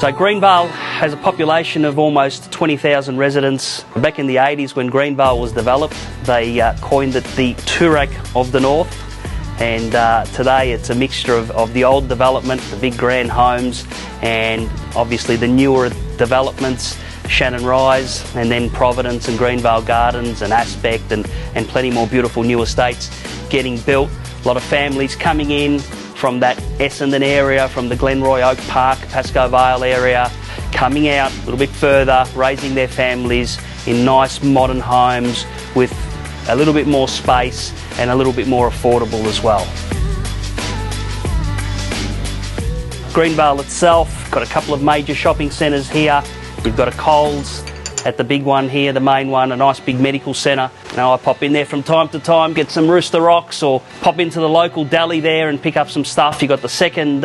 So Greenvale has a population of almost 20,000 residents. Back in the 80s when Greenvale was developed, they coined it the Toorak of the North. And today it's a mixture of the old development, the big grand homes, and obviously the newer developments, Shannon Rise, and then Providence and Greenvale Gardens and Aspect and plenty more beautiful new estates getting built. A lot of families coming in from that Essendon area, from the Glenroy Oak Park, Pascoe Vale area, coming out a little bit further, raising their families in nice modern homes with a little bit more space and a little bit more affordable as well. Greenvale itself, got a couple of major shopping centres here. You've got a Coles at the big one here, the main one, a nice big medical centre. Now I pop in there from time to time, get some Rooster Rocks, or pop into the local deli there and pick up some stuff. You've got the second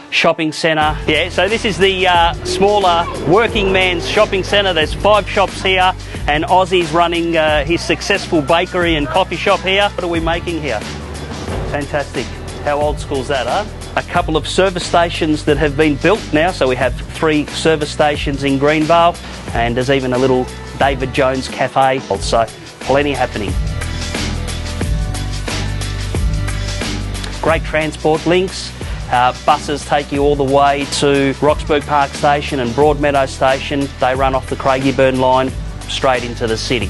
shopping centre. Yeah, so this is the smaller working man's shopping centre. There's 5 shops here, and Aussie's running his successful bakery and coffee shop here. What are we making here? Fantastic. How old school is that, huh? A couple of service stations that have been built now, so we have 3 service stations in Greenvale, and there's even a little David Jones cafe, so plenty happening. Great transport links. Buses take you all the way to Roxburgh Park Station and Broadmeadow Station. They run off the Craigieburn line straight into the city.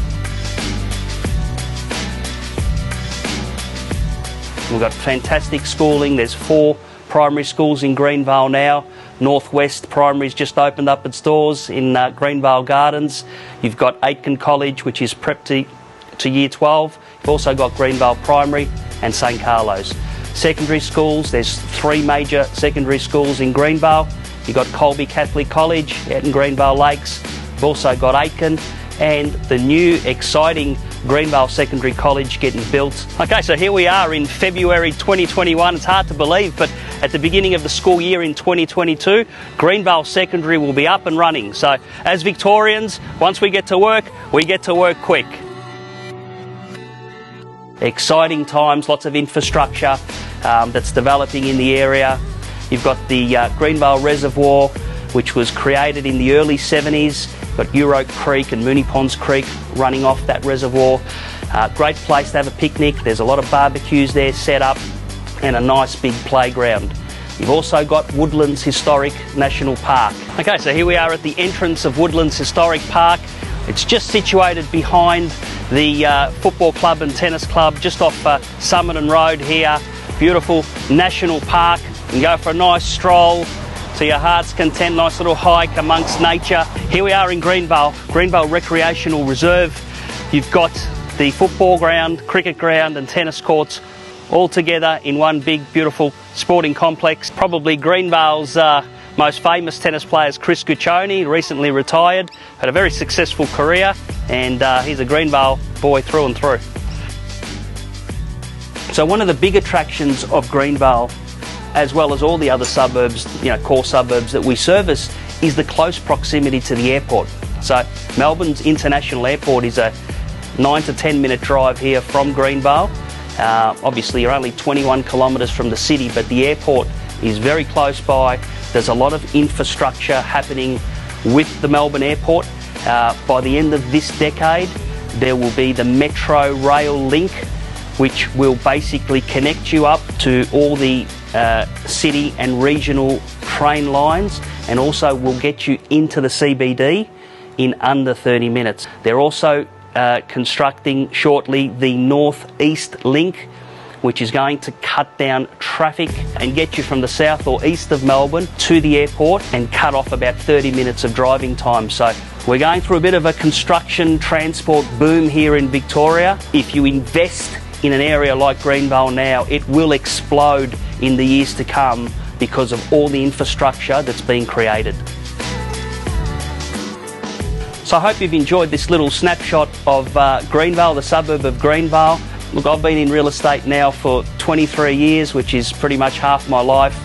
We've got fantastic schooling. There's 4 primary schools in Greenvale now. Northwest Primary's just opened up its doors in Greenvale Gardens. You've got Aitken College, which is prep to year 12. You've also got Greenvale Primary and St Carlos. Secondary schools, there's 3 major secondary schools in Greenvale. You've got Colby Catholic College out in Greenvale Lakes. You've also got Aitken and the new exciting Greenvale Secondary College getting built. Okay, so here we are in February 2021. It's hard to believe, but at the beginning of the school year in 2022, Greenvale Secondary will be up and running. So as Victorians, once we get to work quick. Exciting times, lots of infrastructure that's developing in the area. You've got the Greenvale Reservoir, which was created in the early 70s. Got Euroke Creek and Mooney Ponds Creek running off that reservoir. Great place to have a picnic. There's a lot of barbecues there set up and a nice big playground. You've also got Woodlands Historic National Park. Okay, so here we are at the entrance of Woodlands Historic Park. It's just situated behind the football club and tennis club, just off Summerton Road here. Beautiful national park. You can go for a nice stroll to your heart's content, nice little hike amongst nature. Here we are in Greenvale Recreational Reserve. You've got the football ground, cricket ground and tennis courts all together in one big beautiful sporting complex. Probably Greenvale's most famous tennis player is Chris Guccione, recently retired, had a very successful career, and he's a Greenvale boy through and through. So one of the big attractions of Greenvale, as well as all the other suburbs, core suburbs that we service, is the close proximity to the airport. So Melbourne's International Airport is a 9 to 10 minute drive here from Greenvale. Obviously you're only 21 kilometres from the city, but the airport is very close by. There's a lot of infrastructure happening with the Melbourne Airport. By the end of this decade, there will be the Metro Rail link, which will basically connect you up to all the city and regional train lines, and also will get you into the CBD in under 30 minutes. They're also constructing shortly the North East link, which is going to cut down traffic and get you from the south or east of Melbourne to the airport and cut off about 30 minutes of driving time. So we're going through a bit of a construction transport boom here in Victoria. If you invest in an area like Greenvale now, it will explode in the years to come because of all the infrastructure that's being created. So I hope you've enjoyed this little snapshot of Greenvale, the suburb of Greenvale. Look, I've been in real estate now for 23 years, which is pretty much half my life,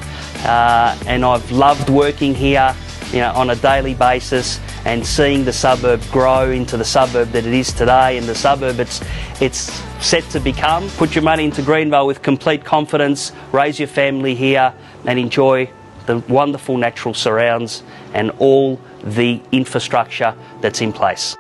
and I've loved working here, on a daily basis and seeing the suburb grow into the suburb that it is today, and the suburb it's set to become. Put your money into Greenvale with complete confidence, raise your family here and enjoy the wonderful natural surrounds and all the infrastructure that's in place.